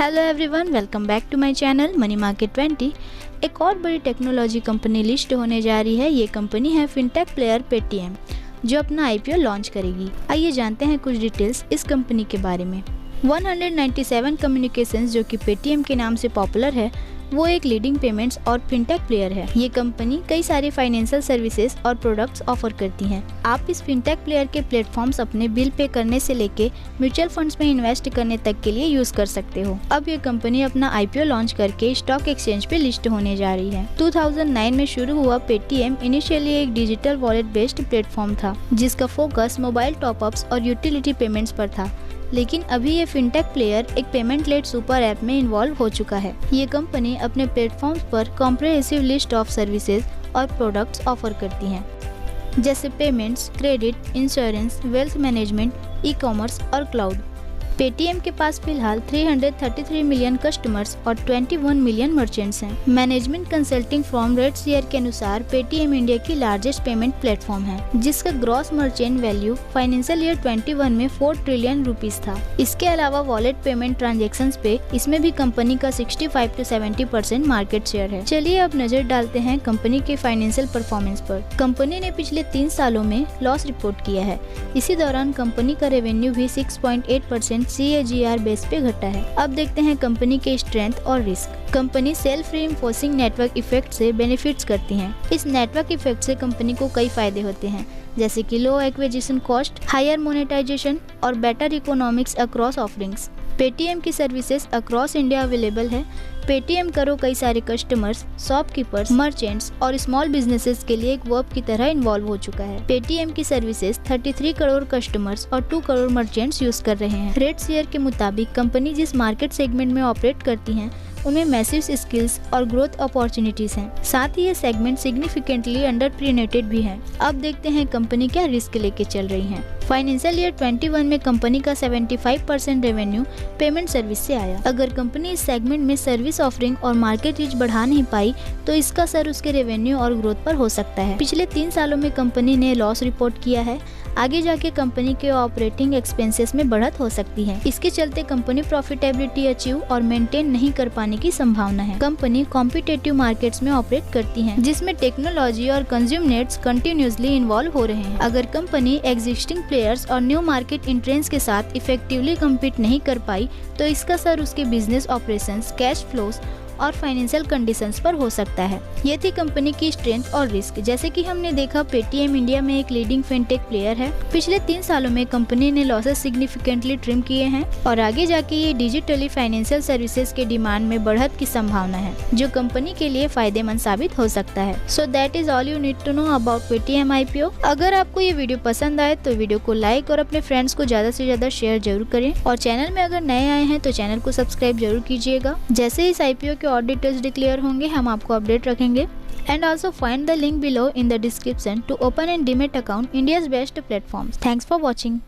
Hello everyone, welcome back to my channel money market 20। एक और बड़ी टेक्नोलॉजी कंपनी लिस्ट होने जा रही है। ये कंपनी है फिनटेक प्लेयर पेटीएम, जो अपना आईपीओ लॉन्च करेगी। आइए जानते हैं कुछ डिटेल्स इस कंपनी के बारे में। 197 कम्युनिकेशंस, जो कि पेटीएम के नाम से पॉपुलर है, वो एक लीडिंग पेमेंट्स और फिनटेक प्लेयर है। ये कंपनी कई सारे फाइनेंशियल सर्विसेज और प्रोडक्ट्स ऑफर करती हैं। आप इस फिनटेक प्लेयर के प्लेटफॉर्म्स अपने बिल पे करने से लेके म्यूचुअल फंड्स में इन्वेस्ट करने तक के लिए यूज कर सकते हो। अब ये कंपनी अपना आईपीओ लॉन्च करके स्टॉक एक्सचेंज पे लिस्ट होने जा रही है। 2009 में शुरू हुआ पेटीएम इनिशियली एक डिजिटल वॉलेट बेस्ड प्लेटफॉर्म था, जिसका फोकस मोबाइल टॉपअप्स और यूटिलिटी पेमेंट्स पर था। लेकिन अभी ये फिनटेक प्लेयर एक पेमेंट लेड सुपर ऐप में इन्वॉल्व हो चुका है। ये कंपनी अपने प्लेटफॉर्म्स पर कॉम्प्रिहेंसिव लिस्ट ऑफ सर्विसेज और प्रोडक्ट्स ऑफर करती हैं, जैसे payments, credit, insurance, wealth management, e commerce और क्लाउड। पेटीएम के पास फिलहाल 333 मिलियन कस्टमर्स और 21 मिलियन मर्चेंट्स हैं। मैनेजमेंट कंसल्टिंग फर्म रेडशेयर के अनुसार पेटीएम इंडिया की लार्जेस्ट पेमेंट प्लेटफॉर्म है, जिसका gross merchant value financial year 21 में 4 ट्रिलियन रुपीस था। इसके अलावा वॉलेट पेमेंट ट्रांजेक्शन्स पे इसमें भी कंपनी का 65 से 70% मार्केट शेयर है। चलिए अब नजर डालते हैं कंपनी के फाइनेंशियल परफॉर्मेंस पर। कंपनी ने पिछले 3 सालों में लॉस रिपोर्ट किया है। इसी दौरान कंपनी का रेवेन्यू भी 6.8% CAGR बेस पे घटा है। अब देखते हैं कंपनी के स्ट्रेंथ और risk. Company self reinforcing network effect से बेनिफिट्स करती हैं। इस नेटवर्क इफेक्ट से कंपनी को कई फायदे होते हैं, जैसे कि लो एक्विजिशन कॉस्ट, हायर मोनेटाइजेशन और better economics across offerings. Paytm की सर्विसेज अक्रॉस इंडिया अवेलेबल है। पेटीएम करो कई सारे कस्टमर्स, शॉपकीपर्स, मर्चेंट्स और स्मॉल बिजनेसेस के लिए एक वर्ब की तरह इन्वॉल्व हो चुका है। पेटीएम की सर्विसेज 33 करोड़ कस्टमर्स और 2 करोड़ मर्चेंट्स यूज कर रहे हैं। रेडशेयर के मुताबिक कंपनी जिस मार्केट सेगमेंट में ऑपरेट करती हैं, उनमें मैसिव स्किल्स और ग्रोथ अपॉर्चुनिटीज हैं। साथ ही ये सेगमेंट सिग्निफिकेंटली अंडरपेनिट्रेटेड भी है। अब देखते हैं कंपनी क्या रिस्क लेके चल रही है। फाइनेंशियल ईयर 21 में कंपनी का 75% रेवेन्यू पेमेंट सर्विस से आया। अगर कंपनी इस सेगमेंट में सर्विस ऑफरिंग और मार्केट रीच बढ़ा नहीं पाई, तो इसका असर उसके रेवेन्यू और ग्रोथ पर हो सकता है। पिछले 3 सालों में कंपनी ने लॉस रिपोर्ट किया है। आगे जाके कंपनी के ऑपरेटिंग एक्सपेंसेस में बढ़त हो सकती है। इसके चलते कंपनी प्रॉफिटेबिलिटी अचीव और मेंटेन नहीं कर पाने की संभावना है। कंपनी कॉम्पिटिटिव मार्केट्स में ऑपरेट करती है, जिसमें टेक्नोलॉजी और कंज्यूमर नीड्स कंटिन्यूसली इन्वॉल्व हो रहे हैं। अगर कंपनी एग्जिस्टिंग प्लेयर्स और न्यू मार्केट एंट्रेंट्स के साथ इफेक्टिवली कम्पीट नहीं कर पाई, तो इसका असर उसके बिजनेस ऑपरेशंस, कैश फ्लोज और फाइनेंशियल कंडीशंस पर हो सकता है। ये थी कंपनी की स्ट्रेंथ और रिस्क। जैसे कि हमने देखा, पेटीएम इंडिया में एक लीडिंग फिनटेक प्लेयर है। पिछले 3 सालों में कंपनी ने लॉसेस सिग्निफिकेंटली ट्रिम किए हैं और आगे जाके ये डिजिटली फाइनेंशियल सर्विसेज के डिमांड में बढ़त की संभावना है, जो कंपनी के लिए फायदेमंद साबित हो सकता है। So that is all you need to know about Paytm IPO. अगर आपको ये वीडियो पसंद आए तो वीडियो को लाइक और अपने फ्रेंड्स को ज्यादा से ज्यादा शेयर जरूर करें, और चैनल में अगर नए आए हैं तो चैनल को सब्सक्राइब जरूर कीजिएगा। जैसे इस आईपीओ के और डिटेल्स डिक्लेयर होंगे, हम आपको अपडेट रखेंगे। And also find the link below in the description to open and demat account India's best platforms. Thanks for watching.